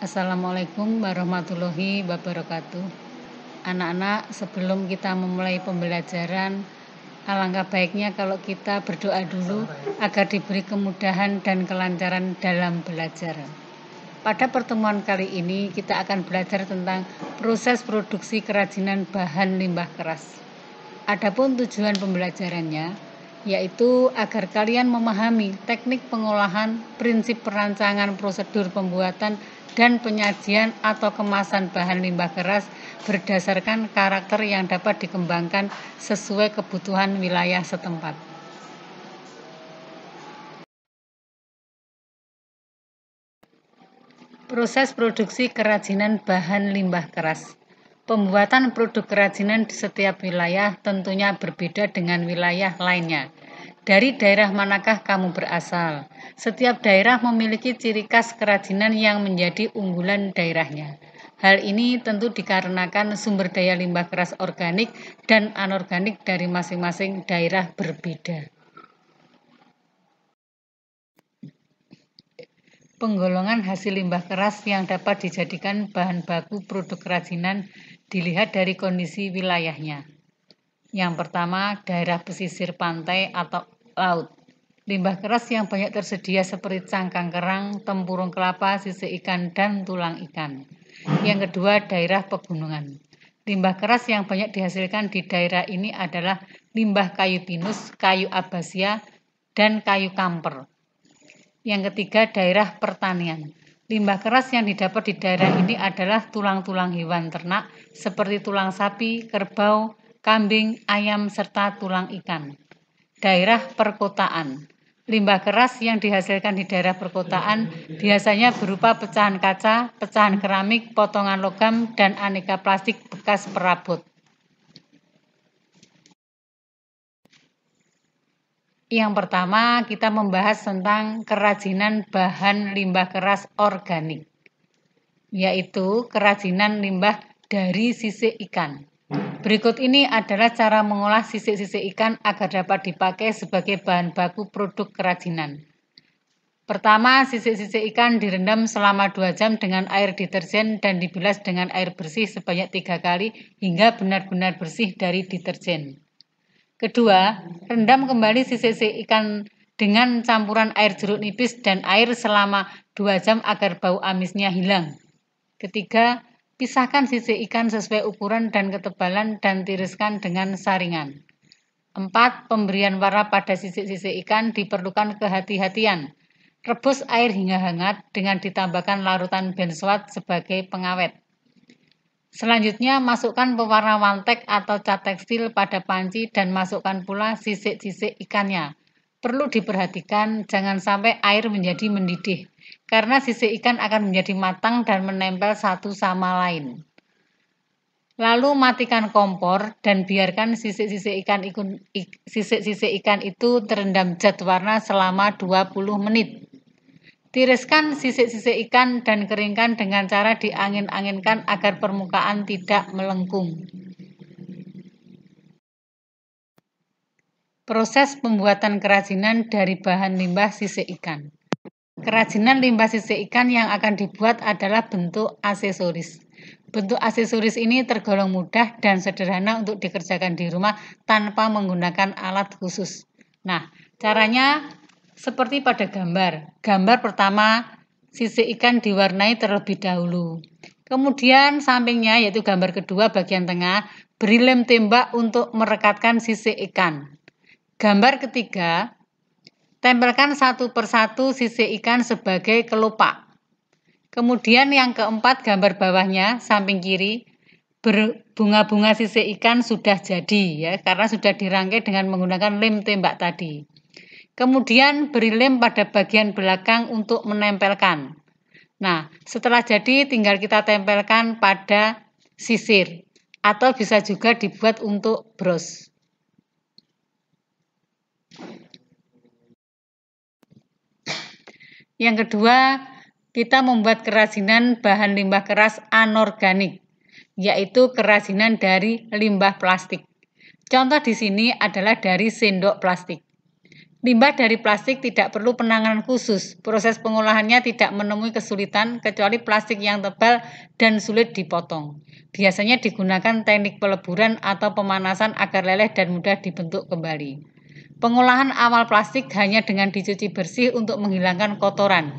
Assalamualaikum warahmatullahi wabarakatuh. Anak-anak, sebelum kita memulai pembelajaran, alangkah baiknya kalau kita berdoa dulu agar diberi kemudahan dan kelancaran dalam belajar. Pada pertemuan kali ini kita akan belajar tentang proses produksi kerajinan bahan limbah keras. Adapun tujuan pembelajarannya yaitu agar kalian memahami teknik pengolahan, prinsip perancangan, prosedur pembuatan, dan penyajian atau kemasan bahan limbah keras berdasarkan karakter yang dapat dikembangkan sesuai kebutuhan wilayah setempat. Proses produksi kerajinan bahan limbah keras. Pembuatan produk kerajinan di setiap wilayah tentunya berbeda dengan wilayah lainnya. Dari daerah manakah kamu berasal? Setiap daerah memiliki ciri khas kerajinan yang menjadi unggulan daerahnya. Hal ini tentu dikarenakan sumber daya limbah keras organik dan anorganik dari masing-masing daerah berbeda. Penggolongan hasil limbah keras yang dapat dijadikan bahan baku produk kerajinan dilihat dari kondisi wilayahnya. Yang pertama, daerah pesisir pantai atau laut. Limbah keras yang banyak tersedia seperti cangkang kerang, tempurung kelapa, sisik ikan, dan tulang ikan. Yang kedua, daerah pegunungan. Limbah keras yang banyak dihasilkan di daerah ini adalah limbah kayu pinus, kayu akasia, dan kayu kamper. Yang ketiga, daerah pertanian. Limbah keras yang didapat di daerah ini adalah tulang-tulang hewan ternak seperti tulang sapi, kerbau, kambing, ayam, serta tulang ikan. Daerah perkotaan. Limbah keras yang dihasilkan di daerah perkotaan biasanya berupa pecahan kaca, pecahan keramik, potongan logam, dan aneka plastik bekas perabot. Yang pertama, kita membahas tentang kerajinan bahan limbah keras organik, yaitu kerajinan limbah dari sisik ikan. Berikut ini adalah cara mengolah sisik-sisik ikan agar dapat dipakai sebagai bahan baku produk kerajinan. Pertama, sisik-sisik ikan direndam selama 2 jam dengan air deterjen dan dibilas dengan air bersih sebanyak 3 kali hingga benar-benar bersih dari deterjen. Kedua, rendam kembali sisik-sisik ikan dengan campuran air jeruk nipis dan air selama 2 jam agar bau amisnya hilang. Ketiga, pisahkan sisik ikan sesuai ukuran dan ketebalan dan tiriskan dengan saringan. 4. Pemberian warna pada sisik-sisik ikan diperlukan kehati-hatian. Rebus air hingga hangat dengan ditambahkan larutan benzoat sebagai pengawet. Selanjutnya, masukkan pewarna wantek atau cat tekstil pada panci dan masukkan pula sisik-sisik ikannya. Perlu diperhatikan jangan sampai air menjadi mendidih, karena sisik ikan akan menjadi matang dan menempel satu sama lain. Lalu matikan kompor dan biarkan sisik-sisik ikan itu terendam zat warna selama 20 menit. Tiriskan sisik-sisik ikan dan keringkan dengan cara diangin-anginkan agar permukaan tidak melengkung. Proses pembuatan kerajinan dari bahan limbah sisik ikan. Kerajinan limbah sisik ikan yang akan dibuat adalah bentuk aksesoris. Bentuk aksesoris ini tergolong mudah dan sederhana untuk dikerjakan di rumah tanpa menggunakan alat khusus. Nah, caranya seperti pada gambar. Gambar pertama, sisik ikan diwarnai terlebih dahulu. Kemudian sampingnya, yaitu gambar kedua bagian tengah, beri lem tembak untuk merekatkan sisik ikan. Gambar ketiga, tempelkan satu persatu sisik ikan sebagai kelopak. Kemudian yang keempat, gambar bawahnya, samping kiri, bunga-bunga sisik ikan sudah jadi ya, karena sudah dirangkai dengan menggunakan lem tembak tadi. Kemudian beri lem pada bagian belakang untuk menempelkan. Nah, setelah jadi tinggal kita tempelkan pada sisir atau bisa juga dibuat untuk bros. Yang kedua, kita membuat kerajinan bahan limbah keras anorganik, yaitu kerajinan dari limbah plastik. Contoh di sini adalah dari sendok plastik. Limbah dari plastik tidak perlu penanganan khusus. Proses pengolahannya tidak menemui kesulitan kecuali plastik yang tebal dan sulit dipotong. Biasanya digunakan teknik peleburan atau pemanasan agar leleh dan mudah dibentuk kembali. Pengolahan awal plastik hanya dengan dicuci bersih untuk menghilangkan kotoran.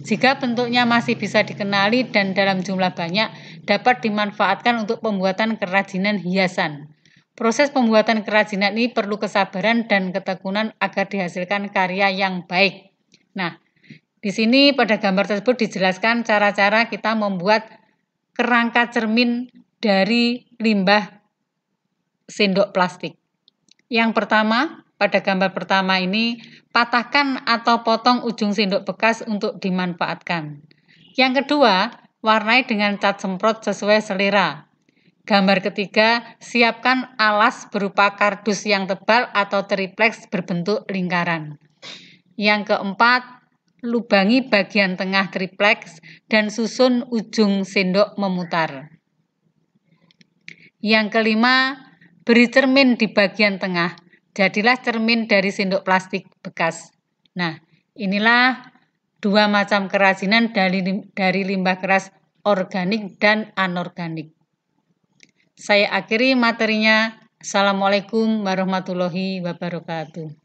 Jika bentuknya masih bisa dikenali dan dalam jumlah banyak, dapat dimanfaatkan untuk pembuatan kerajinan hiasan. Proses pembuatan kerajinan ini perlu kesabaran dan ketekunan agar dihasilkan karya yang baik. Nah, di sini pada gambar tersebut dijelaskan cara-cara kita membuat kerangka cermin dari limbah sendok plastik. Yang pertama, pada gambar pertama ini, patahkan atau potong ujung sendok bekas untuk dimanfaatkan. Yang kedua, warnai dengan cat semprot sesuai selera. Gambar ketiga, siapkan alas berupa kardus yang tebal atau tripleks berbentuk lingkaran. Yang keempat, lubangi bagian tengah tripleks dan susun ujung sendok memutar. Yang kelima, beri cermin di bagian tengah. Jadilah cermin dari sendok plastik bekas. Nah, inilah dua macam kerajinan dari limbah keras organik dan anorganik. Saya akhiri materinya. Assalamualaikum warahmatullahi wabarakatuh.